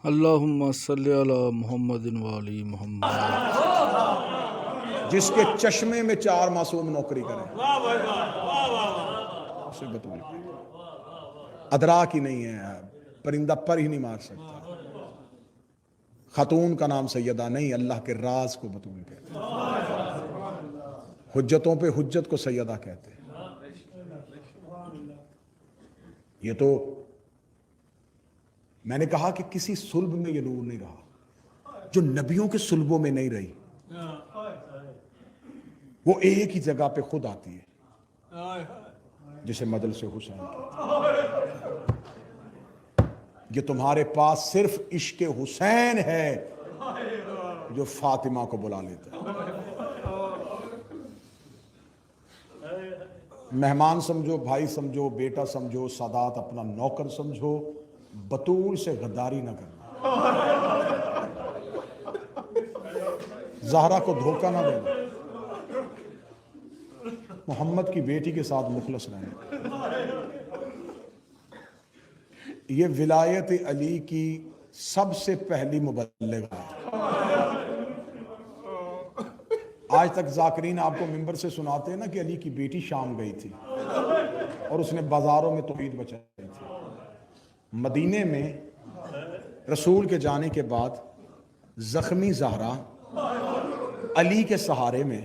اللہم صلی علی محمد وعلی محمد۔ جس کے چشمے میں 4 معصوم نوکری کریں اسے بطول ادراک ہی نہیں ہے، پرندہ پر ہی نہیں مار سکتا۔ خاتون کا نام سیدہ نہیں، اللہ کے راز کو بطول کہتے ہیں، حجتوں پہ حجت کو سیدہ کہتے ہیں۔ یہ تو میں نے کہا کہ کسی صلب میں یہ نور نہیں رہا جو نبیوں کے صلبوں میں نہیں رہی، وہ ایک ہی جگہ پہ خود آتی ہے جسے مجلس حسین کہتے ہیں۔ یہ تمہارے پاس صرف عشق حسین ہے جو فاطمہ کو بلا لیتا ہے۔ مہمان سمجھو، بھائی سمجھو، بیٹا سمجھو، سادات اپنا نوکر سمجھو، بطول سے غداری نہ کرنا، زہرا کو دھوکہ نہ دینا، محمد کی بیٹی کے ساتھ مخلص رہنا۔ یہ ولایت علی کی سب سے پہلی مبلغ ہے۔ آج تک ذاکرین آپ کو ممبر سے سناتے ہیں نا کہ علی کی بیٹی شام گئی تھی اور اس نے بازاروں میں توحید بچائی تھی۔ مدینے میں رسول کے جانے کے بعد زخمی زہرا علی کے سہارے میں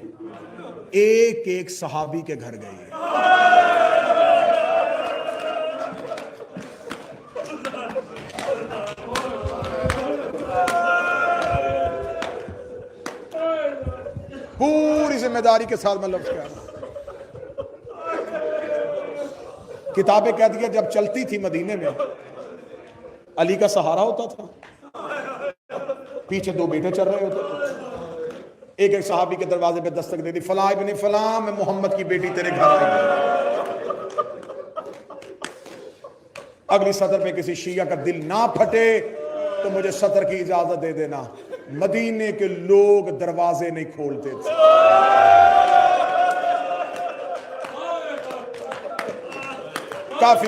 ایک ایک صحابی کے گھر گئی ہے۔ پوری ذمہ داری کے ساتھ میں لفظ کہہ رہا ہوں۔ کتابیں کہتی ہیں جب چلتی تھی مدینے میں علی کا سہارا ہوتا تھا، پیچھے 2 بیٹے چل رہے ہوتے تھے، ایک ایک صحابی کے دروازے پہ دستک دیتی، فلاں ابن فلاں میں محمد کی بیٹی تیرے گھر آئی ہے۔ اگلی سطر پہ کسی شیعہ کا دل نہ پھٹے تو مجھے سطر کی اجازت دے دینا، مدینے کے لوگ دروازے نہیں کھولتے تھے۔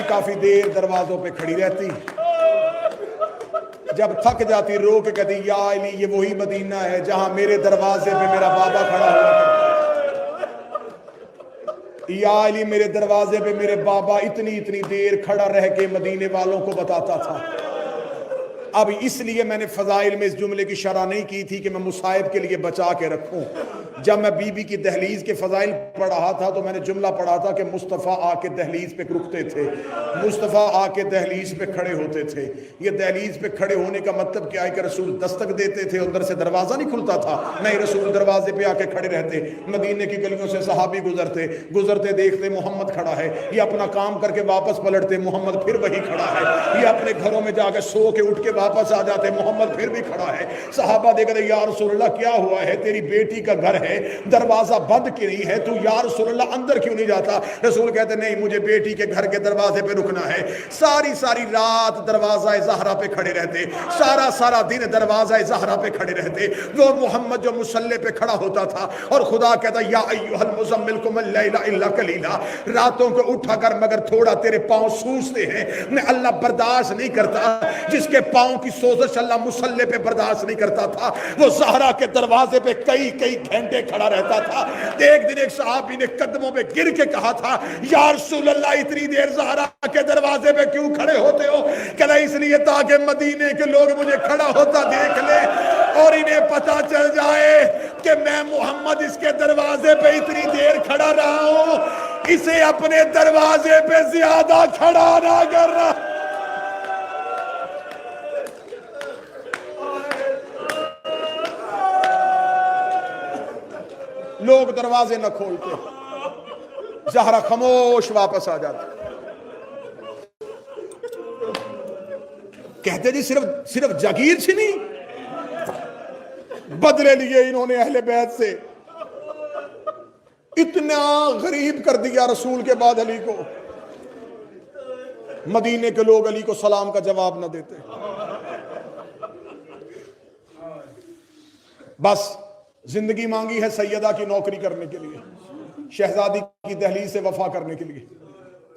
کافی دیر دروازوں پہ کھڑی رہتی، جب تھک جاتی رو کے کہتی یا علی یہ وہی مدینہ ہے جہاں میرے دروازے پہ میرا بابا کھڑا ہوا کرتا، یا علی میرے دروازے پہ میرے بابا اتنی دیر کھڑا رہ کے مدینے والوں کو بتاتا تھا۔ اب اس لیے میں نے فضائل میں اس جملے کی شرح نہیں کی تھی کہ میں مصائب کے لیے بچا کے رکھوں۔ جب میں بی بی کی دہلیز کے فضائل پڑھ رہا تھا تو میں نے جملہ پڑھا تھا کہ مصطفیٰ آ کے دہلیز پہ رکتے تھے، مصطفیٰ آ کے دہلیز پہ کھڑے ہوتے تھے۔ یہ دہلیز پہ کھڑے ہونے کا مطلب کیا ہے کہ رسول دستک دیتے تھے، اندر سے دروازہ نہیں کھلتا تھا، نہیں، رسول دروازے پہ آ کے کھڑے رہتے۔ مدینے کی گلیوں سے صحابی گزرتے دیکھتے محمد کھڑا ہے، یہ اپنا کام کر کے واپس پلٹتے، محمد پھر وہی کھڑا ہے، یہ اپنے گھروں میں جا کے سو کے اٹھ کے واپس آ جاتے، محمد پھر بھی کھڑا ہے۔ صحابہ دیکھتے یا رسول اللہ کیا ہوا ہے، تیری بیٹی کا گھر ہے، دروازہ بند کی نہیں ہے، تو یا رسول اللہ اندر کیوں نہیں جاتا؟ رسول کہتے نہیں، مجھے بیٹی کے گھر کے دروازے پہ رکنا ہے۔ ساری رات دروازہ زہرا پہ کھڑے رہتے، سارا دن دروازہ زہرا پہ کھڑے رہتے۔ وہ محمد جو مصلی پہ کھڑا ہوتا تھا اور خدا کہتا یا ایھا المزمل قم اللیل الا قلیلا، راتوں کو اٹھا کر مگر تھوڑا تیرے پاؤں سوزتے ہیں، میں اللہ برداشت نہیں کرتا۔ جس کے پاؤں کی سوزش اللہ مصلی پہ برداشت نہیں کرتا تھا، وہ زہرا کے دروازے پہ کئی گھنٹے کھڑا رہتا تھا۔ ایک دن ایک صحابی نے قدموں پہ گر کے کہا تھا یا رسول اللہ اتنی دیر زہرا کے دروازے پہ کیوں کھڑے ہوتے ہو؟ کہا اس لیے تاکہ مدینے کے لوگ مجھے کھڑا ہوتا دیکھ لیں اور انہیں پتا چل جائے کہ میں محمد اس کے دروازے پہ اتنی دیر کھڑا رہا ہوں، اسے اپنے دروازے پہ زیادہ کھڑا نہ کر رہا۔ لوگ دروازے نہ کھولتے، زہرا خاموش واپس آ جاتے، کہتے جی صرف جاگیر چھینی، بدلے لیے انہوں نے اہل بیت سے، اتنا غریب کر دیا رسول کے بعد علی کو، مدینے کے لوگ علی کو سلام کا جواب نہ دیتے، بس زندگی مانگی ہے سیدہ کی نوکری کرنے کے لیے، شہزادی کی دہلیز سے وفا کرنے کے لیے،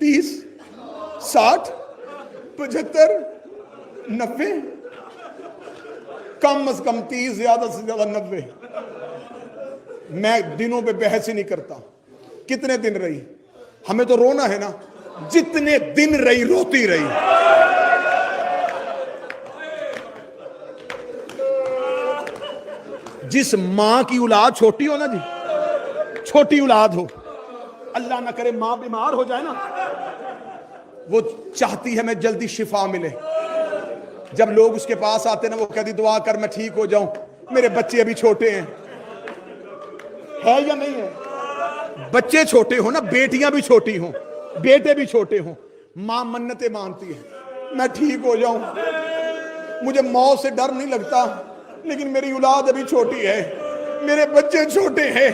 30, 60, 75, 90, کم از کم 30, زیادہ سے زیادہ 90. میں دنوں پہ بحث ہی نہیں کرتا. کتنے دن رہی؟ ہمیں تو رونا ہے نا. جتنے دن رہی روتی رہی. جس ماں کی اولاد چھوٹی ہو نا جی, چھوٹی اولاد ہو, اللہ نہ کرے ماں بیمار ہو جائے نا, وہ چاہتی ہے میں جلدی شفا ملے. جب لوگ اس کے پاس آتے نا وہ کہتی دعا کر میں ٹھیک ہو جاؤں, میرے بچے ابھی چھوٹے ہیں. ہے یا نہیں ہے؟ بچے چھوٹے ہوں نا, بیٹیاں بھی چھوٹی ہوں, بیٹے بھی چھوٹے ہوں, ماں منتیں مانتی ہے میں ٹھیک ہو جاؤں, مجھے موت سے ڈر نہیں لگتا, لیکن میری اولاد ابھی چھوٹی ہے, میرے بچے چھوٹے ہیں.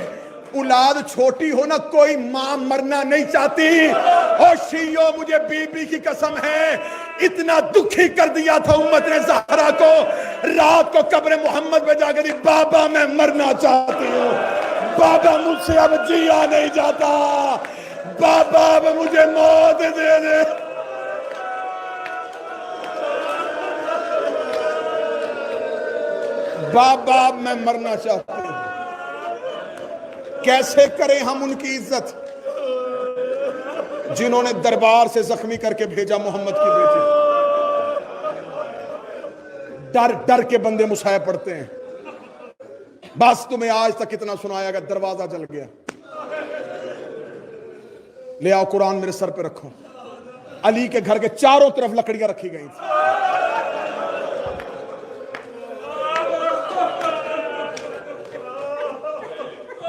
اولاد چھوٹی ہو نا, کوئی ماں مرنا نہیں چاہتی. اور شیعو مجھے بی بی کی قسم ہے, اتنا دکھی کر دیا تھا امت نے زہرا کو, رات کو قبر محمد پہ جا کے دی بابا میں مرنا چاہتی ہوں, بابا مجھ سے اب جیا نہیں جاتا, بابا اب مجھے موت دے دے. بابا میں مرنا چاہتی ہوں. کیسے کریں ہم ان کی عزت جنہوں نے دربار سے زخمی کر کے بھیجا محمد کی بیٹی. ڈر ڈر کے بندے مصائب پڑھتے ہیں. بس تمہیں آج تک کتنا سنایا گیا, دروازہ جل گیا. لے آؤ قرآن میرے سر پہ رکھو. علی کے گھر کے چاروں طرف لکڑیاں رکھی گئی تھی.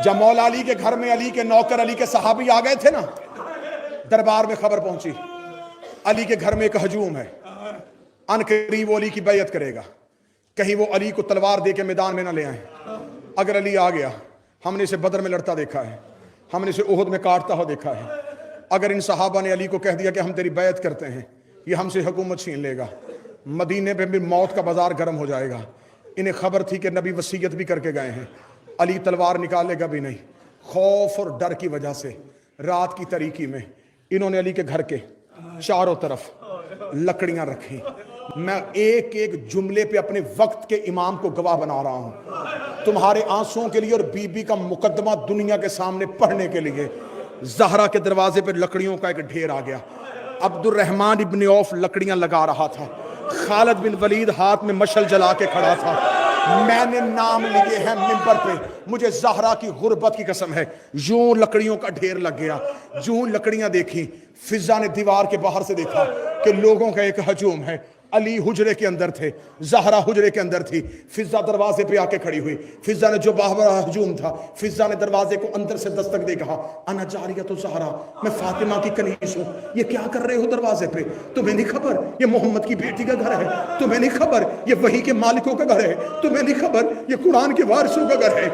جب مولا علی کے گھر میں علی کے نوکر علی کے صحابی آ گئے تھے نا, دربار میں خبر پہنچی علی کے گھر میں ایک ہجوم ہے, ان قریب وہ علی کی بیعت کرے گا, کہیں وہ علی کو تلوار دے کے میدان میں نہ لے آئیں. اگر علی آ گیا, ہم نے اسے بدر میں لڑتا دیکھا ہے, ہم نے اسے احد میں کاٹتا ہوا دیکھا ہے, اگر ان صحابہ نے علی کو کہہ دیا کہ ہم تیری بیعت کرتے ہیں, یہ ہم سے حکومت چھین لے گا, مدینے پہ بھی موت کا بازار گرم ہو جائے گا. انہیں خبر تھی کہ نبی وصیت بھی کر کے گئے ہیں, علی تلوار نکالے گا بھی نہیں. خوف اور ڈر کی وجہ سے رات کی تاریکی میں انہوں نے علی کے گھر کے چاروں طرف لکڑیاں رکھی. میں ایک ایک جملے پہ اپنے وقت کے امام کو گواہ بنا رہا ہوں, تمہارے آنسوؤں کے لیے اور بی بی کا مقدمہ دنیا کے سامنے پڑھنے کے لیے. زہرا کے دروازے پہ لکڑیوں کا ایک ڈھیر آ گیا. عبد الرحمن ابن عوف لکڑیاں لگا رہا تھا, خالد بن ولید ہاتھ میں مشل جلا کے کھڑا تھا. میں نے نام لیے ہیں منبر پہ, مجھے زہرا کی غربت کی قسم ہے. یوں لکڑیوں کا ڈھیر لگ گیا, یوں لکڑیاں دیکھی. فضا نے دیوار کے باہر سے دیکھا کہ لوگوں کا ایک ہجوم ہے. علی حجرے کے اندر تھے, زہرا حجرے کے اندر تھی. فضا دروازے پہ آ کے کھڑی ہوئی. فضا نے جو باہر ہجوم تھا, فضا نے دروازے کو اندر سے دستک دے کہا انا جاریۃ زہرا, میں فاطمہ کی کنیز ہوں. یہ کیا کر رہے ہو دروازے پہ؟ تمہیں نہیں خبر یہ محمد کی بیٹی کا گھر ہے؟ تمہیں نہیں خبر یہ وحی کے مالکوں کا گھر ہے؟ تمہیں نہیں خبر یہ قرآن کے وارثوں کا گھر ہے؟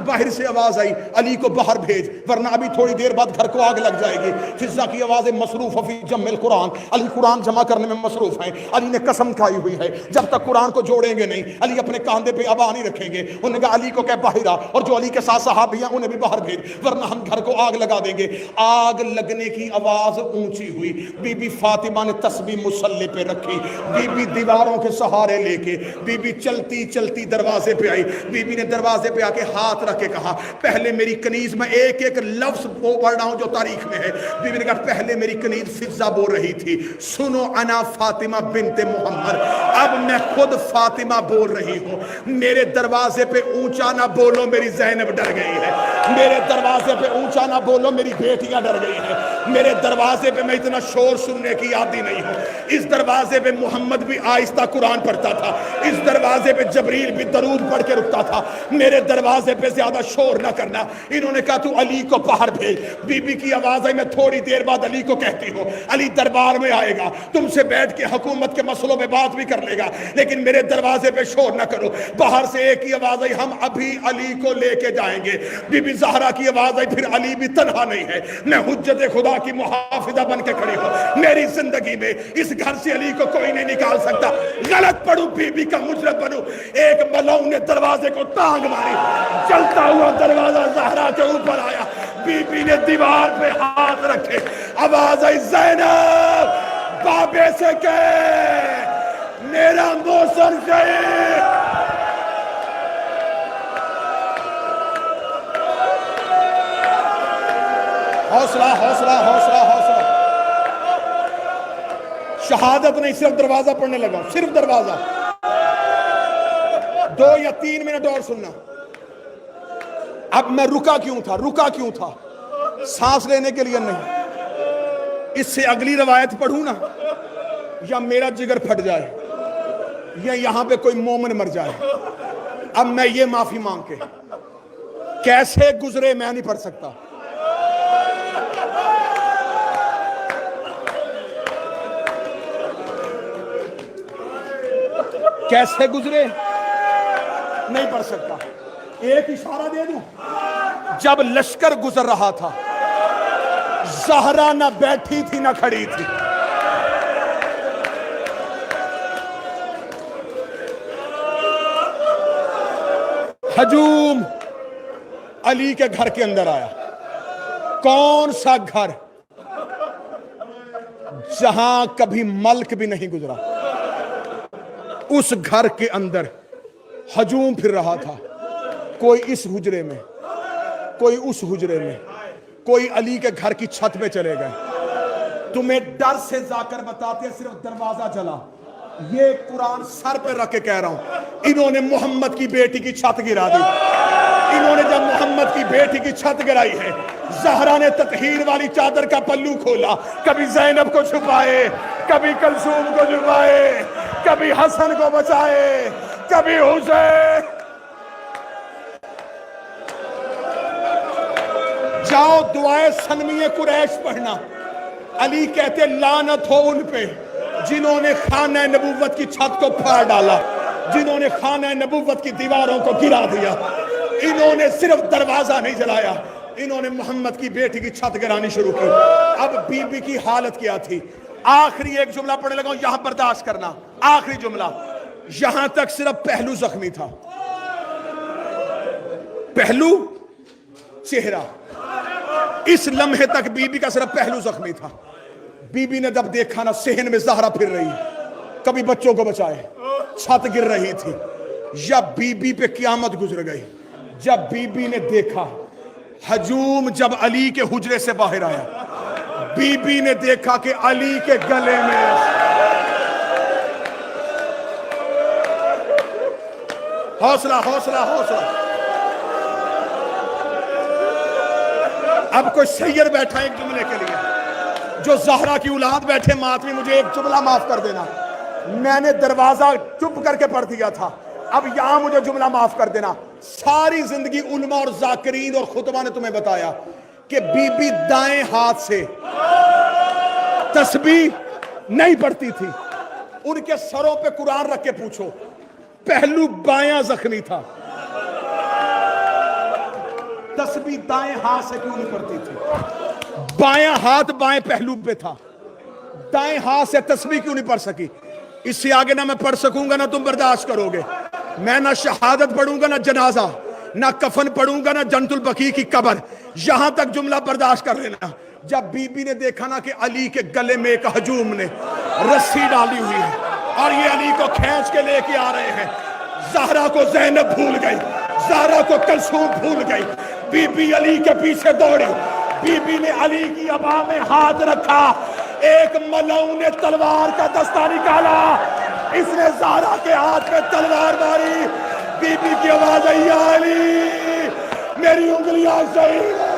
باہر سے آواز آئی علی کو باہر بھیج ورنہ ابھی تھوڑی دیر بعد گھر کو آگ لگ جائے گی. فضا کی آوازیں مصروف فی جمع القرآن, علی قرآن جمع کرنے میں مصروف ہیں. علی نے قسم کھائی ہوئی ہے جب تک قرآن کو جوڑیں گے نہیں, علی اپنے کاندھے پہ ابا نہیں رکھیں گے. انہوں نے کہا علی کو کہ باہر آ, اور جو علی کے ساتھ صحابی ہیں انہیں بھی باہر بھیج ورنہ ہم گھر کو آگ لگا دیں گے. آگ لگنے کی آواز اونچی ہوئی. بی بی فاطمہ نے تسبیح مصلی پہ رکھی, بی بی دیواروں کے سہارے لے کے بی بی چلتی چلتی دروازے پہ آئی. بی بی نے دروازے پہ آ کے ہاتھ رکھ کے کہا پہلے میری کنیز, میں ایک ایک لفظ پڑھ رہا ہوں جو تاریخ میں ہے. بی بی نے کہا پہلے میری کنیز فضا بول رہی تھی سنو انا فاطمہ بنت محمد, اب میں خود فاطمہ بول رہی ہوں. میرے دروازے پہ اونچا نہ بولو میری زینب ڈر گئی ہے, میرے دروازے پہ اونچا نہ بولو میری بیٹیاں ڈر گئی ہیں. میرے دروازے پہ میں اتنا شور سننے کی عادی نہیں ہوں. اس دروازے پہ محمد بھی آہستہ قرآن پڑھتا تھا, اس دروازے پہ جبریل بھی درود پڑھ کے رکتا تھا. میرے دروازے پہ زیادہ شور نہ کرنا. انہوں نے کہا تو علی کو باہر بھیج. بی بی کی آواز آئی میں تھوڑی دیر بعد علی کو کہتی ہوں, علی دربار میں آئے گا, تم سے بیٹھ کے حکومت کے مسئلوں پہ بات بھی کر لے گا, لیکن میرے دروازے پہ شور نہ کرو. باہر سے ایک ہی آواز آئی ہم ابھی علی کو لے کے جائیں گے. بی بی زہرا کی آواز آئی پھر علی بھی تنہا نہیں ہے, میں حجت خدا کی محافظہ بن کے کھڑی ہوں. میری زندگی میں اس گھر سے علی کو کوئی نہیں نکال سکتا. غلط پڑھوں بی بی کا مجرم بنوں. ایک ملعون نے دروازے کو ٹانگ ماری, چلتا ہوا دروازہ زہرا کے اوپر آیا. بی بی نے دیوار پہ ہاتھ رکھے, آواز آئی زینب بابے سے کہے میرا موسم شہید حوصلہ حوصلہ حوصلہ حوصلہ. شہادت نہیں، صرف دروازہ پڑھنے لگا، صرف دروازہ. 2 یا 3 منٹ اور سننا. اب میں رکا کیوں تھا؟ سانس لینے کے لیے نہیں. اس سے اگلی روایت پڑھوں نا، یا میرا جگر پھٹ جائے یا یہاں پہ کوئی مومن مر جائے. اب میں یہ معافی مانگ کے کیسے گزرے میں نہیں پڑھ سکتا. کیسے گزرے نہیں پڑھ سکتا. ایک اشارہ دے دوں. جب لشکر گزر رہا تھا، زہرا نہ بیٹھی تھی نہ کھڑی تھی. ہجوم علی کے گھر کے اندر آیا. کون سا گھر؟ جہاں کبھی ملک بھی نہیں گزرا. اس گھر کے اندر ہجوم پھر رہا تھا. کوئی اس حجرے میں، کوئی اس حجرے میں، کوئی علی کے گھر کی چھت پہ چلے گئے. تمہیں ڈر سے جا کر بتاتے ہیں صرف دروازہ جلا. یہ قرآن سر پہ رکھ کے کہہ رہا ہوں. انہوں نے محمد کی بیٹی کی چھت گرا دی. انہوں نے جب محمد کی بیٹی کی چھت گرائی ہے، زہرا نے تطہیر والی چادر کا پلو کھولا. کبھی زینب کو چھپائے، کبھی کلثوم کو چھپائے، کبھی حسن کو بچائے، کبھی حسین. جاؤ دعائے سنمی قریش پڑھنا. علی کہتے لعنت ہو ان پہ جنہوں نے خانہ نبوت کی چھت کو پھاڑ ڈالا، جنہوں نے خانہ نبوت کی دیواروں کو گرا دیا. انہوں نے صرف دروازہ نہیں جلایا، انہوں نے محمد کی بیٹی کی چھت گرانی شروع کی. اب بی بی کی حالت کیا تھی؟ آخری ایک جملہ پڑھنے لگا ہوں، یہاں برداشت کرنا. آخری جملہ. یہاں تک صرف پہلو زخمی تھا. پہلو، چہرہ. اس لمحے تک بی بی کا صرف پہلو زخمی تھا. بی بی نے جب دیکھا نا صحن میں زہرا پھر رہی، کبھی بچوں کو بچائے، چھت گر رہی تھی. یا بی بی پہ قیامت گزر گئی جب بی بی نے دیکھا ہجوم جب علی کے حجرے سے باہر آیا. بی بی نے دیکھا کہ علی کے گلے میں حوصلہ حوصلہ حوصلہ. اب کوئی سید بیٹھا ایک جملے کے لیے، جو زہرا کی اولاد بیٹھے ماتمی، مجھے ایک جملہ معاف کر دینا. میں نے دروازہ چپ کر کے پڑھ دیا تھا، اب یہاں مجھے جملہ معاف کر دینا. ساری زندگی علماء اور ذاکرین اور خطبہ نے تمہیں بتایا کہ بی بی دائیں ہاتھ سے تسبیح نہیں پڑھتی تھی. ان کے سروں پہ قرآن رکھ کے پوچھو، پہلو بایاں زخمی تھا. تسبیح دائیں ہاتھ سے کیوں نہیں پڑھتی تھی؟ بایاں ہاتھ بائیں پہلو پہ تھا. دائیں ہاتھ سے تسبیح کیوں نہیں پڑھ سکی؟ اس سے آگے نہ میں پڑھ سکوں گا نہ تم برداشت کرو گے. میں نہ شہادت پڑھوں گا نہ جنازہ، نہ کفن پڑھوں گا نہ جنت البقیع کی قبر. یہاں تک جملہ برداشت کر لینا. جب بی بی نے دیکھا نا کہ علی کے گلے میں ایک ہجوم نے رسی ڈالی ہوئی ہے اور یہ علی کو کھینچ کے لے کے آ رہے ہیں، زہرا کو زینب بھول گئی، زہرا کو کلثوم بھول گئی. بی بی علی کے پیچھے دوڑی. بی بی نے علی کی ابا میں ہاتھ رکھا، ایک ملعون نے تلوار کا دستہ نکالا، اس نے زہرا کے ہاتھ میں تلوار ماری. بی بی کی آواز آئی، یا علی میری انگلیاں شہید